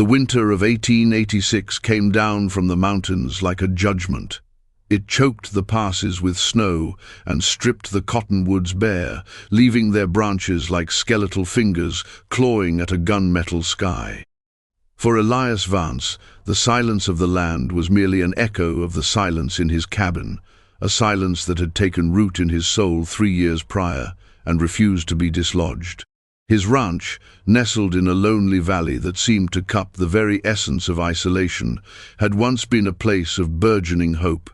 The winter of 1886 came down from the mountains like a judgment. It choked the passes with snow and stripped the cottonwoods bare, leaving their branches like skeletal fingers clawing at a gunmetal sky. For Elias Vance, the silence of the land was merely an echo of the silence in his cabin, a silence that had taken root in his soul 3 years prior and refused to be dislodged. His ranch, nestled in a lonely valley that seemed to cup the very essence of isolation, had once been a place of burgeoning hope.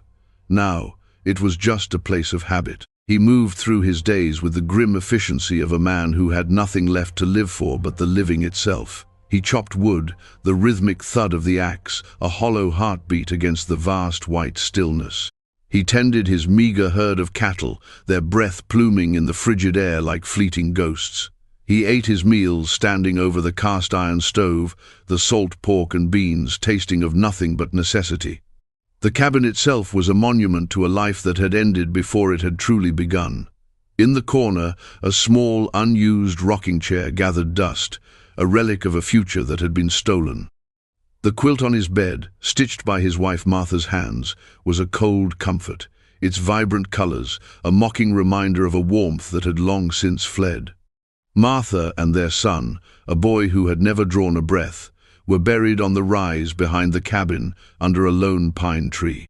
Now, it was just a place of habit. He moved through his days with the grim efficiency of a man who had nothing left to live for but the living itself. He chopped wood, the rhythmic thud of the axe, a hollow heartbeat against the vast white stillness. He tended his meager herd of cattle, their breath pluming in the frigid air like fleeting ghosts. He ate his meals standing over the cast-iron stove, the salt pork and beans tasting of nothing but necessity. The cabin itself was a monument to a life that had ended before it had truly begun. In the corner, a small, unused rocking chair gathered dust, a relic of a future that had been stolen. The quilt on his bed, stitched by his wife Martha's hands, was a cold comfort, its vibrant colors a mocking reminder of a warmth that had long since fled. Martha and their son, a boy who had never drawn a breath, were buried on the rise behind the cabin under a lone pine tree.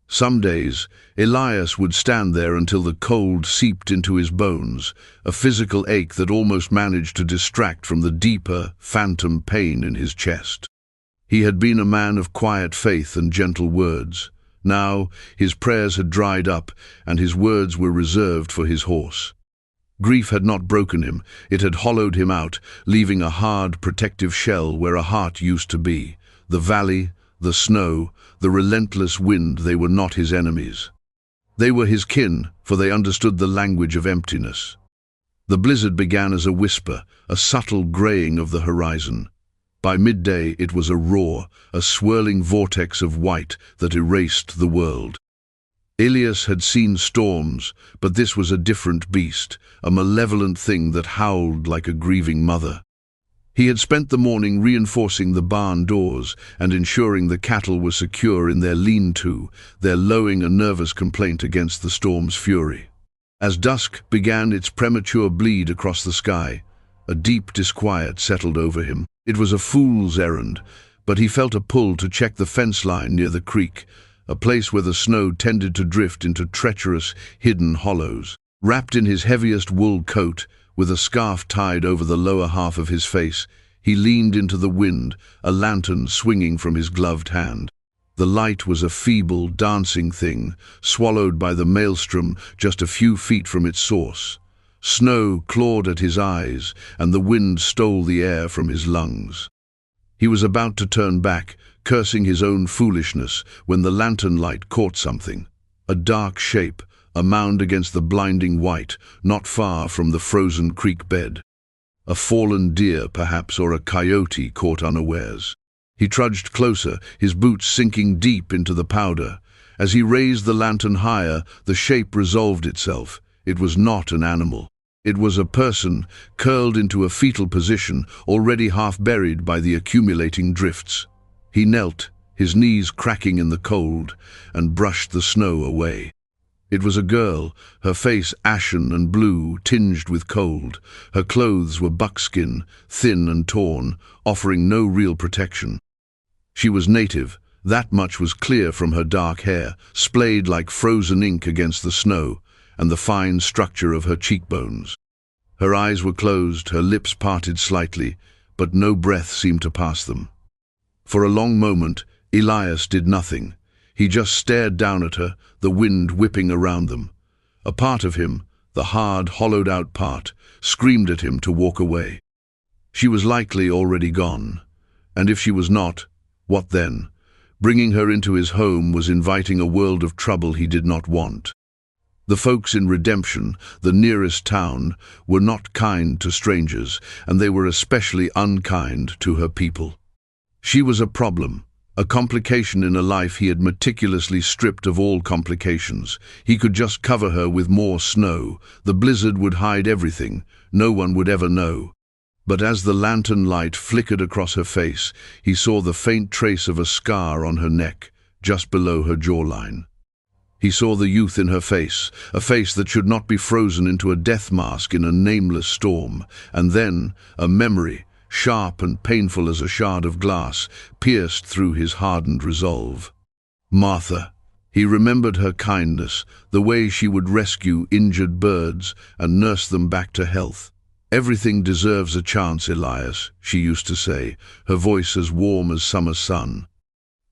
Some days, Elias would stand there until the cold seeped into his bones, a physical ache that almost managed to distract from the deeper, phantom pain in his chest. He had been a man of quiet faith and gentle words. Now, his prayers had dried up, and his words were reserved for his horse. Grief had not broken him, it had hollowed him out, leaving a hard, protective shell where a heart used to be. The valley, the snow, the relentless wind, they were not his enemies. They were his kin, for they understood the language of emptiness. The blizzard began as a whisper, a subtle graying of the horizon. By midday it was a roar, a swirling vortex of white that erased the world. Elias had seen storms, but this was a different beast, a malevolent thing that howled like a grieving mother. He had spent the morning reinforcing the barn doors and ensuring the cattle were secure in their lean-to, their lowing a nervous complaint against the storm's fury. As dusk began its premature bleed across the sky, a deep disquiet settled over him. It was a fool's errand, but he felt a pull to check the fence line near the creek, a place where the snow tended to drift into treacherous, hidden hollows. Wrapped in his heaviest wool coat, with a scarf tied over the lower half of his face, he leaned into the wind, a lantern swinging from his gloved hand. The light was a feeble, dancing thing, swallowed by the maelstrom just a few feet from its source. Snow clawed at his eyes, and the wind stole the air from his lungs. He was about to turn back, cursing his own foolishness, when the lantern light caught something. A dark shape, a mound against the blinding white, not far from the frozen creek bed. A fallen deer, perhaps, or a coyote caught unawares. He trudged closer, his boots sinking deep into the powder. As he raised the lantern higher, the shape resolved itself. It was not an animal. It was a person, curled into a fetal position, already half buried by the accumulating drifts. He knelt, his knees cracking in the cold, and brushed the snow away. It was a girl, her face ashen and blue, tinged with cold. Her clothes were buckskin, thin and torn, offering no real protection. She was native, that much was clear from her dark hair, splayed like frozen ink against the snow, and the fine structure of her cheekbones. Her eyes were closed, her lips parted slightly, but no breath seemed to pass them. For a long moment, Elias did nothing. He just stared down at her, the wind whipping around them. A part of him, the hard, hollowed-out part, screamed at him to walk away. She was likely already gone. And if she was not, what then? Bringing her into his home was inviting a world of trouble he did not want. The folks in Redemption, the nearest town, were not kind to strangers, and they were especially unkind to her people. She was a problem, a complication in a life he had meticulously stripped of all complications. He could just cover her with more snow. The blizzard would hide everything. No one would ever know. But as the lantern light flickered across her face, he saw the faint trace of a scar on her neck, just below her jawline. He saw the youth in her face, a face that should not be frozen into a death mask in a nameless storm, and then a memory, sharp and painful as a shard of glass, pierced through his hardened resolve. Martha. He remembered her kindness, the way she would rescue injured birds and nurse them back to health. "Everything deserves a chance, Elias," she used to say, her voice as warm as summer sun.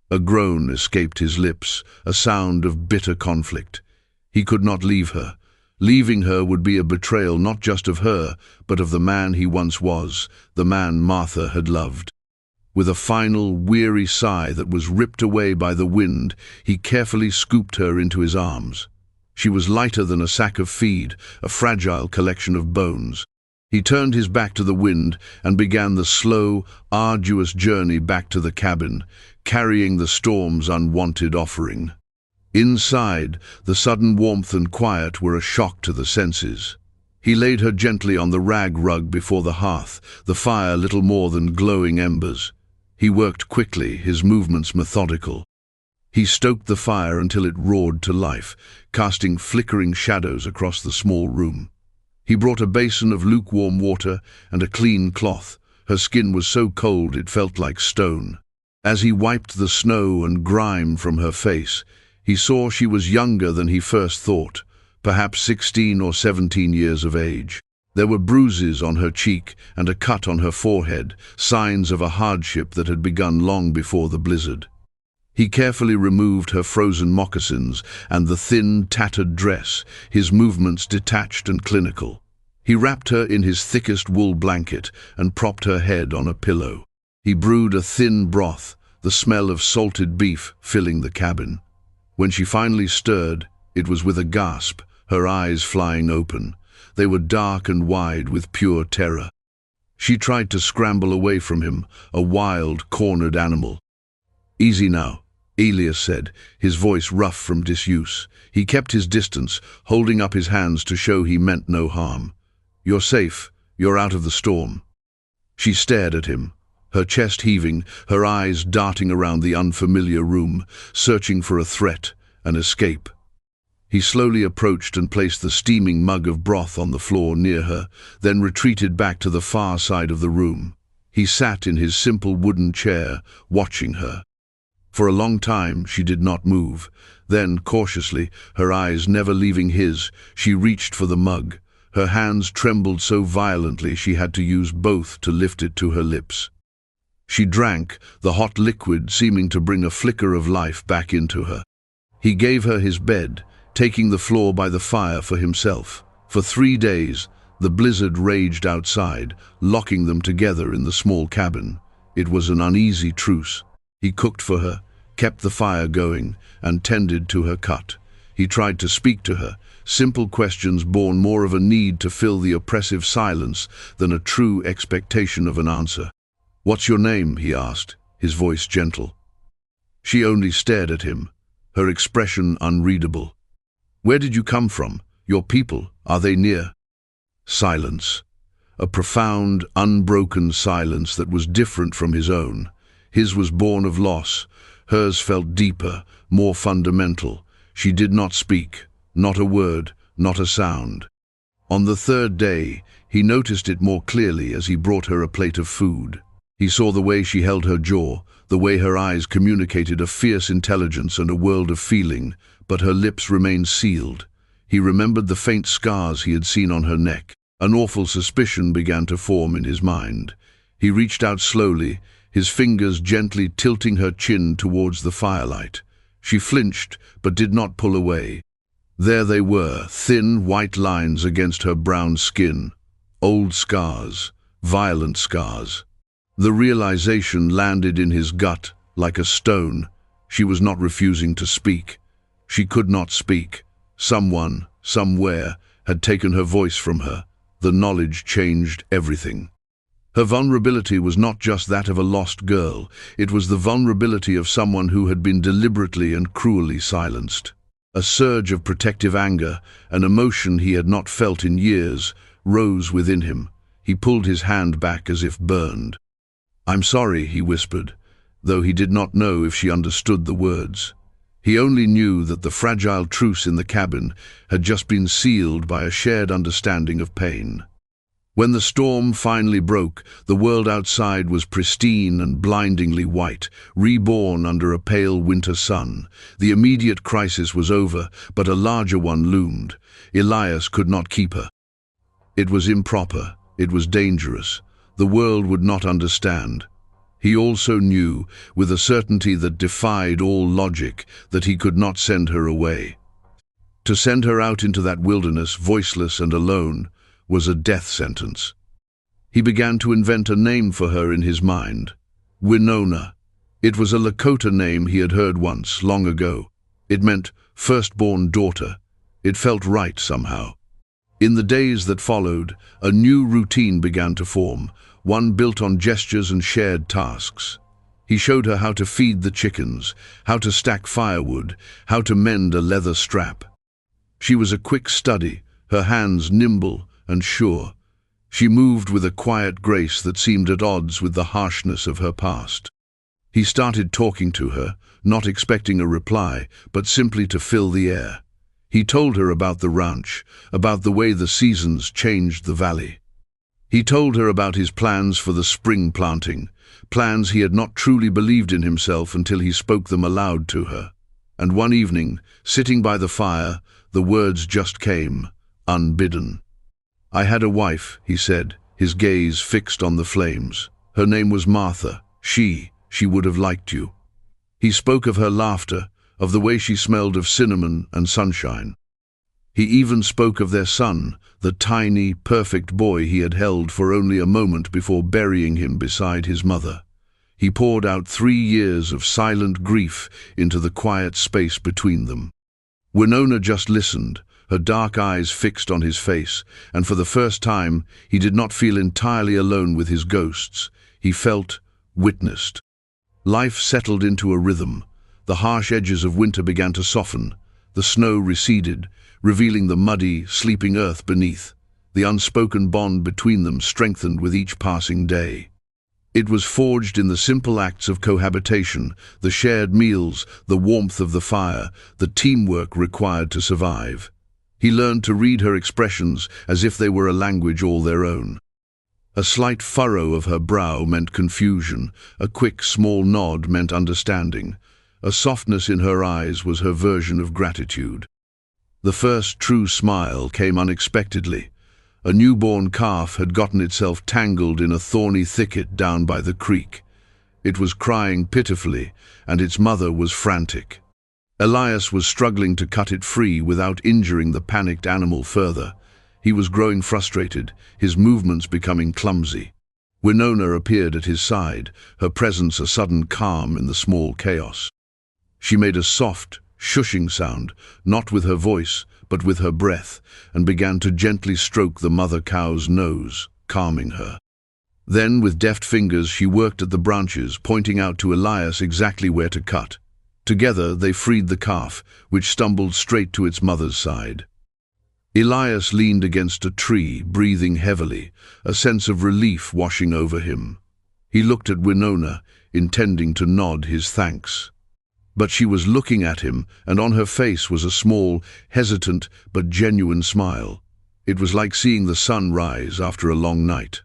A groan escaped his lips, a sound of bitter conflict. He could not leave her. Leaving her would be a betrayal not just of her, but of the man he once was, the man Martha had loved. With a final, weary sigh that was ripped away by the wind, he carefully scooped her into his arms. She was lighter than a sack of feed, a fragile collection of bones. He turned his back to the wind and began the slow, arduous journey back to the cabin, carrying the storm's unwanted offering. Inside, the sudden warmth and quiet were a shock to the senses. He laid her gently on the rag rug before the hearth, the fire little more than glowing embers. He worked quickly, his movements methodical. He stoked the fire until it roared to life, casting flickering shadows across the small room. He brought a basin of lukewarm water and a clean cloth. Her skin was so cold it felt like stone. As he wiped the snow and grime from her face, he saw she was younger than he first thought, perhaps 16 or 17 years of age. There were bruises on her cheek and a cut on her forehead, signs of a hardship that had begun long before the blizzard. He carefully removed her frozen moccasins and the thin, tattered dress, his movements detached and clinical. He wrapped her in his thickest wool blanket and propped her head on a pillow. He brewed a thin broth, the smell of salted beef filling the cabin. When she finally stirred, it was with a gasp, her eyes flying open. They were dark and wide with pure terror. She tried to scramble away from him, a wild, cornered animal. "Easy now," Elias said, his voice rough from disuse. He kept his distance, holding up his hands to show he meant no harm. "You're safe. You're out of the storm." She stared at him, her chest heaving, her eyes darting around the unfamiliar room, searching for a threat, an escape. He slowly approached and placed the steaming mug of broth on the floor near her, then retreated back to the far side of the room. He sat in his simple wooden chair, watching her. For a long time she did not move. Then, cautiously, her eyes never leaving his, she reached for the mug. Her hands trembled so violently she had to use both to lift it to her lips. She drank, the hot liquid seeming to bring a flicker of life back into her. He gave her his bed, taking the floor by the fire for himself. For 3 days, the blizzard raged outside, locking them together in the small cabin. It was an uneasy truce. He cooked for her, kept the fire going, and tended to her cut. He tried to speak to her, simple questions born more of a need to fill the oppressive silence than a true expectation of an answer. "What's your name?" he asked, his voice gentle. She only stared at him, her expression unreadable. "Where did you come from? Your people, are they near?" Silence. A profound, unbroken silence that was different from his own. His was born of loss. Hers felt deeper, more fundamental. She did not speak, not a word, not a sound. On the 3rd day, he noticed it more clearly as he brought her a plate of food. He saw the way she held her jaw, the way her eyes communicated a fierce intelligence and a world of feeling, but her lips remained sealed. He remembered the faint scars he had seen on her neck. An awful suspicion began to form in his mind. He reached out slowly, his fingers gently tilting her chin towards the firelight. She flinched, but did not pull away. There they were, thin white lines against her brown skin. Old scars, violent scars. The realization landed in his gut like a stone. She was not refusing to speak. She could not speak. Someone, somewhere, had taken her voice from her. The knowledge changed everything. Her vulnerability was not just that of a lost girl, it was the vulnerability of someone who had been deliberately and cruelly silenced. A surge of protective anger, an emotion he had not felt in years, rose within him. He pulled his hand back as if burned. "I'm sorry," he whispered, though he did not know if she understood the words. He only knew that the fragile truce in the cabin had just been sealed by a shared understanding of pain. When the storm finally broke, the world outside was pristine and blindingly white, reborn under a pale winter sun. The immediate crisis was over, but a larger one loomed. Elias could not keep her. It was improper. It was dangerous. The world would not understand. He also knew, with a certainty that defied all logic, that he could not send her away. To send her out into that wilderness, voiceless and alone, was a death sentence. He began to invent a name for her in his mind. Winona. It was a Lakota name he had heard once, long ago. It meant firstborn daughter. It felt right somehow. In the days that followed, a new routine began to form, one built on gestures and shared tasks. He showed her how to feed the chickens, how to stack firewood, how to mend a leather strap. She was a quick study, her hands nimble and sure. She moved with a quiet grace that seemed at odds with the harshness of her past. He started talking to her, not expecting a reply, but simply to fill the air. He told her about the ranch, about the way the seasons changed the valley. He told her about his plans for the spring planting, plans he had not truly believed in himself until he spoke them aloud to her. And one evening, sitting by the fire, the words just came, unbidden. "I had a wife," he said, his gaze fixed on the flames. "Her name was Martha. She would have liked you." He spoke of her laughter, of the way she smelled of cinnamon and sunshine. He even spoke of their son, the tiny, perfect boy he had held for only a moment before burying him beside his mother. He poured out 3 years of silent grief into the quiet space between them. Winona just listened, her dark eyes fixed on his face, and for the first time he did not feel entirely alone with his ghosts. He felt witnessed. Life settled into a rhythm. The harsh edges of winter began to soften. The snow receded, revealing the muddy, sleeping earth beneath. The unspoken bond between them strengthened with each passing day. It was forged in the simple acts of cohabitation, the shared meals, the warmth of the fire, the teamwork required to survive. He learned to read her expressions as if they were a language all their own. A slight furrow of her brow meant confusion, a quick, small nod meant understanding. A softness in her eyes was her version of gratitude. The first true smile came unexpectedly. A newborn calf had gotten itself tangled in a thorny thicket down by the creek. It was crying pitifully, and its mother was frantic. Elias was struggling to cut it free without injuring the panicked animal further. He was growing frustrated, his movements becoming clumsy. Winona appeared at his side, her presence a sudden calm in the small chaos. She made a soft, shushing sound, not with her voice, but with her breath, and began to gently stroke the mother cow's nose, calming her. Then, with deft fingers, she worked at the branches, pointing out to Elias exactly where to cut. Together, they freed the calf, which stumbled straight to its mother's side. Elias leaned against a tree, breathing heavily, a sense of relief washing over him. He looked at Winona, intending to nod his thanks. But she was looking at him, and on her face was a small, hesitant but genuine smile. It was like seeing the sun rise after a long night.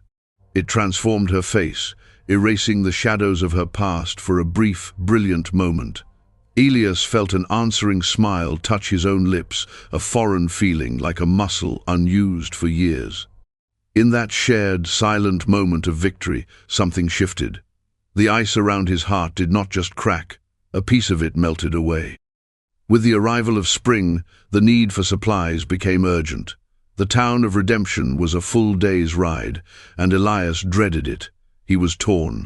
It transformed her face, erasing the shadows of her past for a brief, brilliant moment. Elias felt an answering smile touch his own lips, a foreign feeling like a muscle unused for years. In that shared, silent moment of victory, something shifted. The ice around his heart did not just crack, a piece of it melted away. With the arrival of spring, the need for supplies became urgent. The town of Redemption was a full day's ride, and Elias dreaded it. He was torn.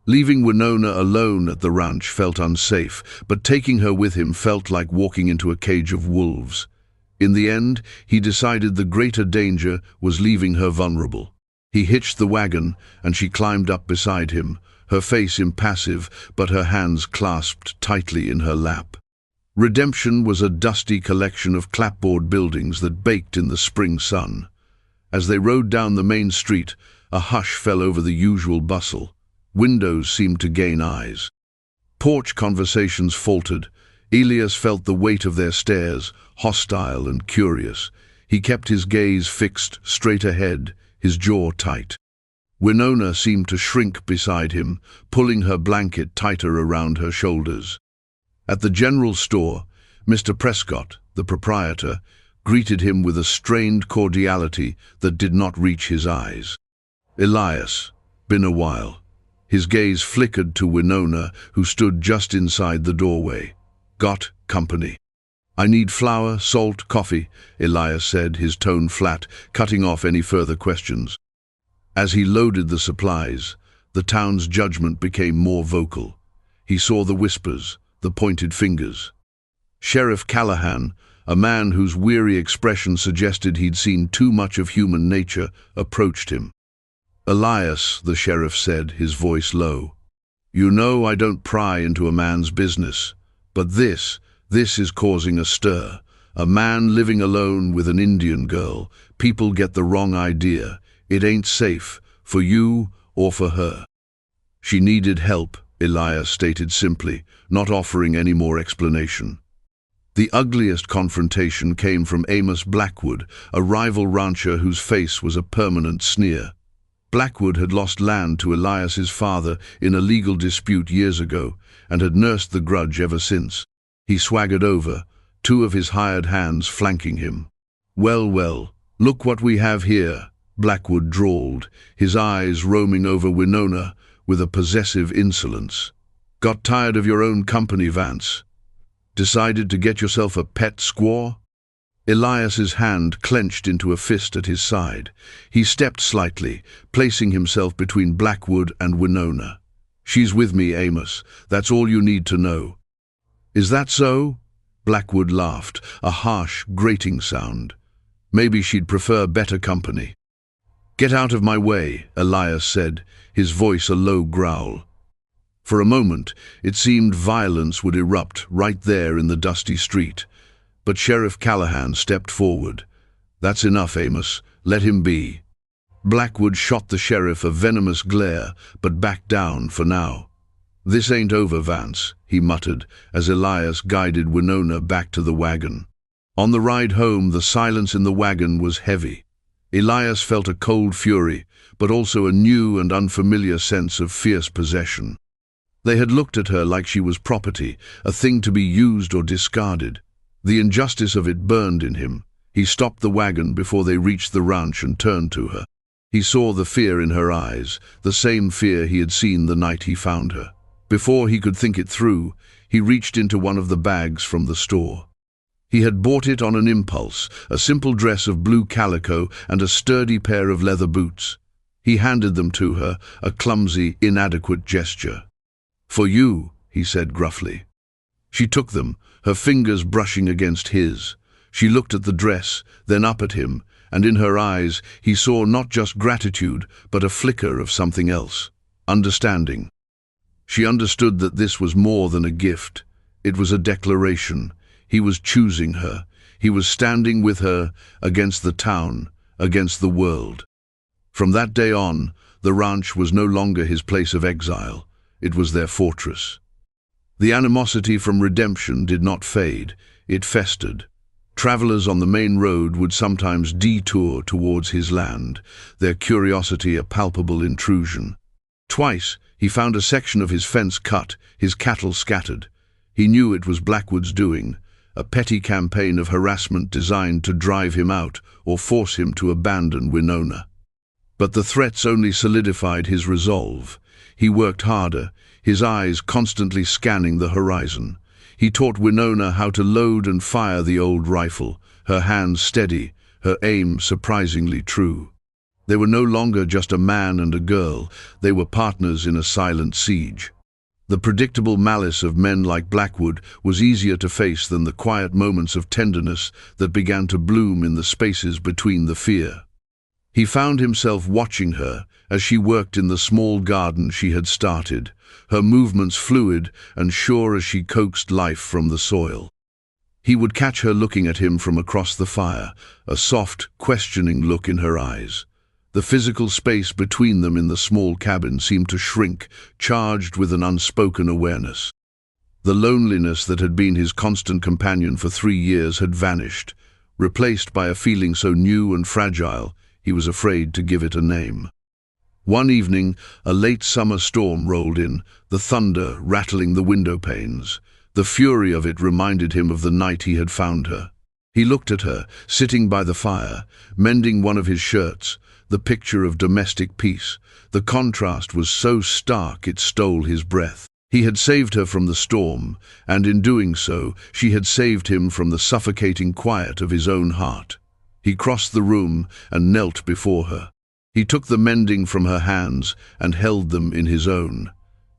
Leaving Winona alone at the ranch felt unsafe, but taking her with him felt like walking into a cage of wolves. In the end, he decided the greater danger was leaving her vulnerable. He hitched the wagon, and she climbed up beside him, her face impassive, but her hands clasped tightly in her lap. Redemption was a dusty collection of clapboard buildings that baked in the spring sun. As they rode down the main street, a hush fell over the usual bustle. Windows seemed to gain eyes. Porch conversations faltered. Elias felt the weight of their stares, hostile and curious. He kept his gaze fixed straight ahead, his jaw tight. Winona seemed to shrink beside him, pulling her blanket tighter around her shoulders. At the general store, Mr. Prescott, the proprietor, greeted him with a strained cordiality that did not reach his eyes. "Elias, been a while." His gaze flickered to Winona, who stood just inside the doorway. "Got company?" "I need flour, salt, coffee," Elias said, his tone flat, cutting off any further questions. As he loaded the supplies, the town's judgment became more vocal. He saw the whispers, the pointed fingers. Sheriff Callahan, a man whose weary expression suggested he'd seen too much of human nature, approached him. "Elias," the sheriff said, his voice low, "you know I don't pry into a man's business, but this is causing a stir. A man living alone with an Indian girl. People get the wrong idea. It ain't safe, for you or for her." "She needed help," Elias stated simply, not offering any more explanation. The ugliest confrontation came from Amos Blackwood, a rival rancher whose face was a permanent sneer. Blackwood had lost land to Elias's father in a legal dispute years ago, and had nursed the grudge ever since. He swaggered over, two of his hired hands flanking him. Well, look what we have here," Blackwood drawled, his eyes roaming over Winona with a possessive insolence. "Got tired of your own company, Vance? Decided to get yourself a pet squaw?" Elias's hand clenched into a fist at his side. He stepped slightly, placing himself between Blackwood and Winona. "She's with me, Amos. That's all you need to know." "Is that so?" Blackwood laughed, a harsh, grating sound. "Maybe she'd prefer better company." "Get out of my way," Elias said, his voice a low growl. For a moment, it seemed violence would erupt right there in the dusty street. But Sheriff Callahan stepped forward. "That's enough, Amos. Let him be." Blackwood shot the sheriff a venomous glare, but backed down for now. "This ain't over, Vance," he muttered, as Elias guided Winona back to the wagon. On the ride home, the silence in the wagon was heavy. Elias felt a cold fury, but also a new and unfamiliar sense of fierce possession. They had looked at her like she was property, a thing to be used or discarded. The injustice of it burned in him. He stopped the wagon before they reached the ranch and turned to her. He saw the fear in her eyes, the same fear he had seen the night he found her. Before he could think it through, he reached into one of the bags from the store. He had bought it on an impulse, a simple dress of blue calico and a sturdy pair of leather boots. He handed them to her, a clumsy, inadequate gesture. "For you," he said gruffly. She took them, her fingers brushing against his. She looked at the dress, then up at him, and in her eyes he saw not just gratitude, but a flicker of something else. Understanding. She understood that this was more than a gift. It was a declaration. He was choosing her. He was standing with her against the town, against the world. From that day on, the ranch was no longer his place of exile. It was their fortress. The animosity from redemption did not fade. It festered. Travelers on the main road would sometimes detour towards his land, their curiosity a palpable intrusion. Twice, he found a section of his fence cut, his cattle scattered. He knew it was Blackwood's doing, a petty campaign of harassment designed to drive him out or force him to abandon Winona. But the threats only solidified his resolve. He worked harder, his eyes constantly scanning the horizon. He taught Winona how to load and fire the old rifle, her hands steady, her aim surprisingly true. They were no longer just a man and a girl, they were partners in a silent siege. The predictable malice of men like Blackwood was easier to face than the quiet moments of tenderness that began to bloom in the spaces between the fear. He found himself watching her as she worked in the small garden she had started, her movements fluid and sure as she coaxed life from the soil. He would catch her looking at him from across the fire, a soft, questioning look in her eyes. The physical space between them in the small cabin seemed to shrink, charged with an unspoken awareness. The loneliness that had been his constant companion for 3 years had vanished, replaced by a feeling so new and fragile he was afraid to give it a name. One evening, a late summer storm rolled in, the thunder rattling the window panes. The fury of it reminded him of the night he had found her. He looked at her, sitting by the fire, mending one of his shirts, the picture of domestic peace. The contrast was so stark it stole his breath. He had saved her from the storm, and in doing so, she had saved him from the suffocating quiet of his own heart. He crossed the room and knelt before her. He took the mending from her hands and held them in his own.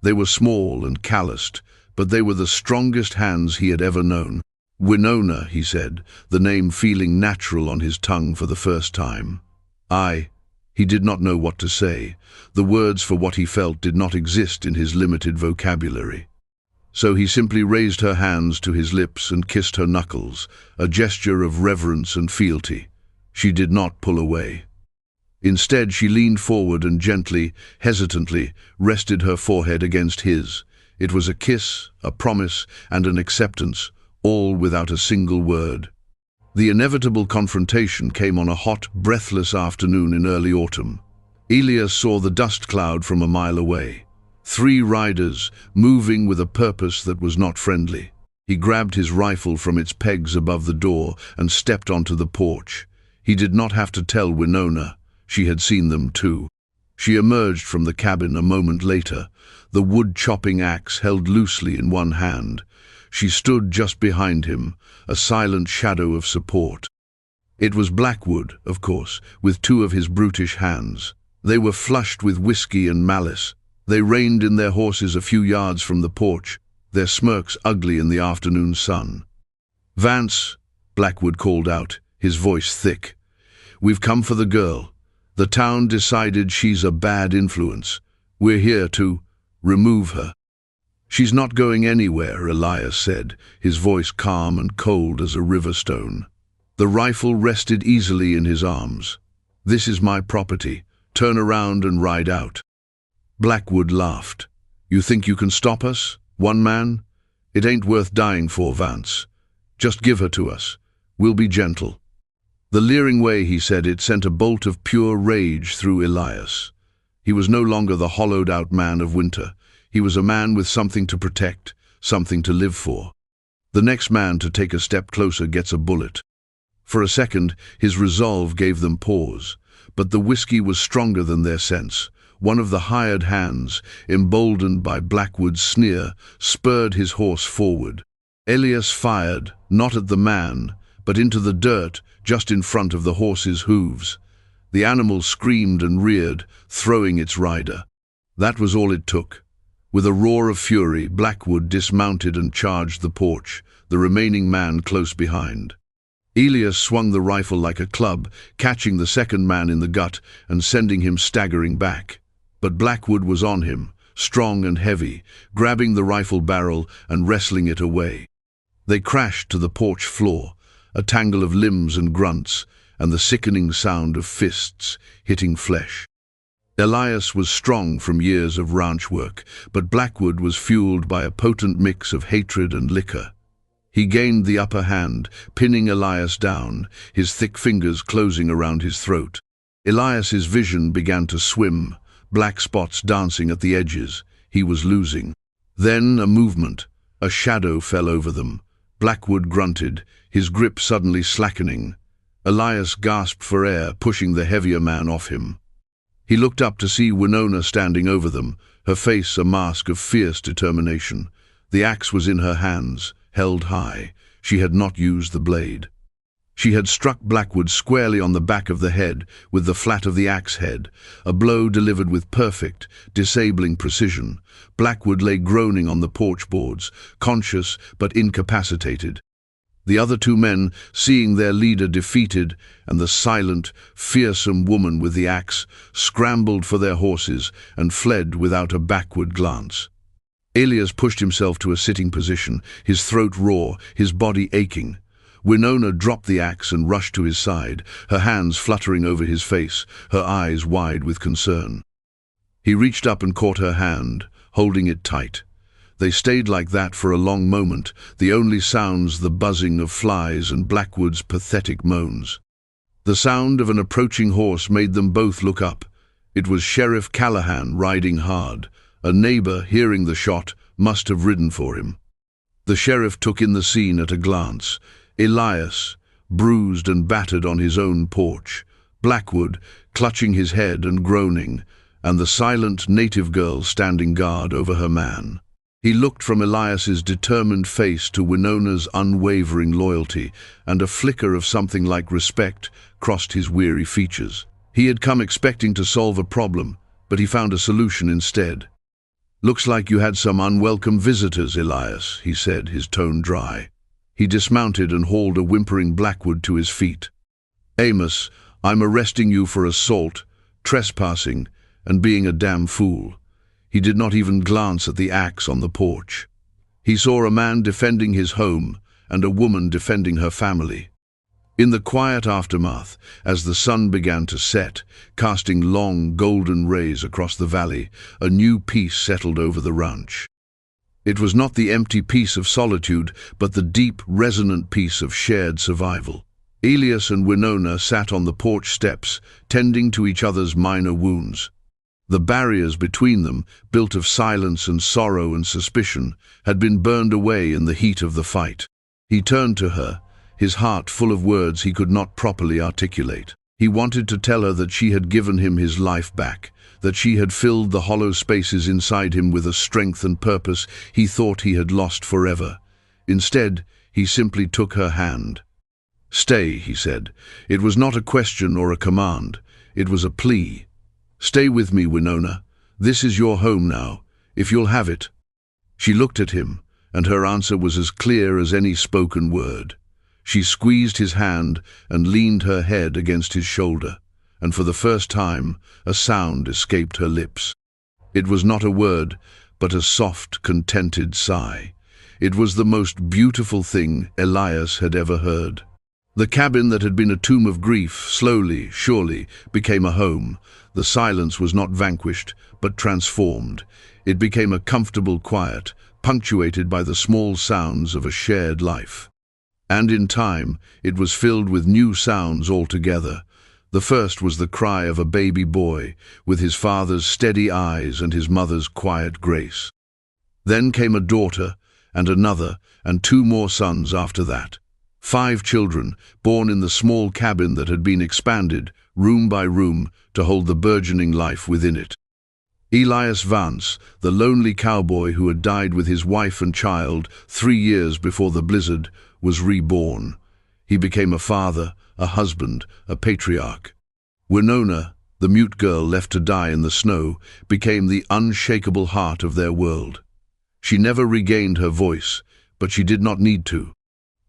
They were small and calloused, but they were the strongest hands he had ever known. "Winona," he said, the name feeling natural on his tongue for the first time. He did not know what to say. The words for what he felt did not exist in his limited vocabulary. So he simply raised her hands to his lips and kissed her knuckles, a gesture of reverence and fealty. She did not pull away. Instead, she leaned forward and gently, hesitantly, rested her forehead against his. It was a kiss, a promise, and an acceptance, all without a single word. The inevitable confrontation came on a hot, breathless afternoon in early autumn. Elias saw the dust cloud from a mile away. 3 riders, moving with a purpose that was not friendly. He grabbed his rifle from its pegs above the door and stepped onto the porch. He did not have to tell Winona. She had seen them too. She emerged from the cabin a moment later, the wood-chopping axe held loosely in one hand. She stood just behind him, a silent shadow of support. It was Blackwood, of course, with 2 of his brutish hands. They were flushed with whiskey and malice. They reined in their horses a few yards from the porch, their smirks ugly in the afternoon sun. "Vance," Blackwood called out, his voice thick. "We've come for the girl. The town decided she's a bad influence. We're here to remove her." "She's not going anywhere," Elias said, his voice calm and cold as a river stone. The rifle rested easily in his arms. "This is my property. Turn around and ride out." Blackwood laughed. "You think you can stop us, one man? It ain't worth dying for, Vance. Just give her to us. We'll be gentle." The leering way he said it sent a bolt of pure rage through Elias. He was no longer the hollowed-out man of winter. He was a man with something to protect, something to live for. The next man to take a step closer gets a bullet. For a second, his resolve gave them pause. But the whiskey was stronger than their sense. One of the hired hands, emboldened by Blackwood's sneer, spurred his horse forward. Elias fired, not at the man, but into the dirt just in front of the horse's hooves. The animal screamed and reared, throwing its rider. That was all it took. With a roar of fury, Blackwood dismounted and charged the porch, the remaining man close behind. Elias swung the rifle like a club, catching the second man in the gut and sending him staggering back. But Blackwood was on him, strong and heavy, grabbing the rifle barrel and wrestling it away. They crashed to the porch floor, a tangle of limbs and grunts, and the sickening sound of fists hitting flesh. Elias was strong from years of ranch work, but Blackwood was fueled by a potent mix of hatred and liquor. He gained the upper hand, pinning Elias down, his thick fingers closing around his throat. Elias's vision began to swim, black spots dancing at the edges. He was losing. Then a movement. A shadow fell over them. Blackwood grunted, his grip suddenly slackening. Elias gasped for air, pushing the heavier man off him. He looked up to see Winona standing over them, her face a mask of fierce determination. The axe was in her hands, held high. She had not used the blade. She had struck Blackwood squarely on the back of the head with the flat of the axe head, a blow delivered with perfect, disabling precision. Blackwood lay groaning on the porch boards, conscious but incapacitated. The other 2 men, seeing their leader defeated and the silent, fearsome woman with the axe, scrambled for their horses and fled without a backward glance. Elias pushed himself to a sitting position, his throat raw, his body aching. Winona dropped the axe and rushed to his side, her hands fluttering over his face, her eyes wide with concern. He reached up and caught her hand, holding it tight. They stayed like that for a long moment, the only sounds the buzzing of flies and Blackwood's pathetic moans. The sound of an approaching horse made them both look up. It was Sheriff Callahan riding hard. A neighbor, hearing the shot, must have ridden for him. The sheriff took in the scene at a glance. Elias, bruised and battered on his own porch, Blackwood, clutching his head and groaning, and the silent native girl standing guard over her man. He looked from Elias's determined face to Winona's unwavering loyalty, and a flicker of something like respect crossed his weary features. He had come expecting to solve a problem, but he found a solution instead. "Looks like you had some unwelcome visitors, Elias," he said, his tone dry. He dismounted and hauled a whimpering Blackwood to his feet. "Amos, I'm arresting you for assault, trespassing, and being a damn fool." He did not even glance at the axe on the porch. He saw a man defending his home and a woman defending her family. In the quiet aftermath, as the sun began to set, casting long, golden rays across the valley, a new peace settled over the ranch. It was not the empty peace of solitude, but the deep, resonant peace of shared survival. Elias and Winona sat on the porch steps, tending to each other's minor wounds. The barriers between them, built of silence and sorrow and suspicion, had been burned away in the heat of the fight. He turned to her, his heart full of words he could not properly articulate. He wanted to tell her that she had given him his life back, that she had filled the hollow spaces inside him with a strength and purpose he thought he had lost forever. Instead, he simply took her hand. "Stay," he said. It was not a question or a command. It was a plea. "Stay with me, Winona. This is your home now, if you'll have it." She looked at him, and her answer was as clear as any spoken word. She squeezed his hand and leaned her head against his shoulder, and for the first time a sound escaped her lips. It was not a word, but a soft, contented sigh. It was the most beautiful thing Elias had ever heard. The cabin that had been a tomb of grief, slowly, surely, became a home. The silence was not vanquished, but transformed. It became a comfortable quiet, punctuated by the small sounds of a shared life. And in time, it was filled with new sounds altogether. The first was the cry of a baby boy, with his father's steady eyes and his mother's quiet grace. Then came a daughter, and another, and 2 more sons after that. 5 children, born in the small cabin that had been expanded, room by room, to hold the burgeoning life within it. Elias Vance, the lonely cowboy who had died with his wife and child 3 years before the blizzard, was reborn. He became a father, a husband, a patriarch. Winona, the mute girl left to die in the snow, became the unshakable heart of their world. She never regained her voice, but she did not need to.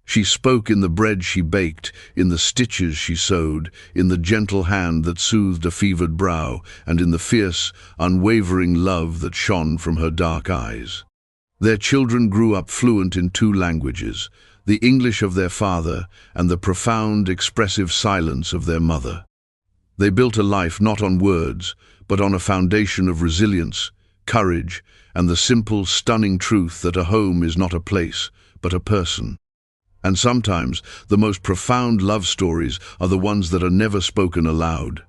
She spoke in the bread she baked, in the stitches she sewed, in the gentle hand that soothed a fevered brow, and in the fierce, unwavering love that shone from her dark eyes. Their children grew up fluent in 2 languages, the English of their father and the profound, expressive silence of their mother. They built a life not on words, but on a foundation of resilience, courage, and the simple, stunning truth that a home is not a place, but a person. And sometimes the most profound love stories are the ones that are never spoken aloud.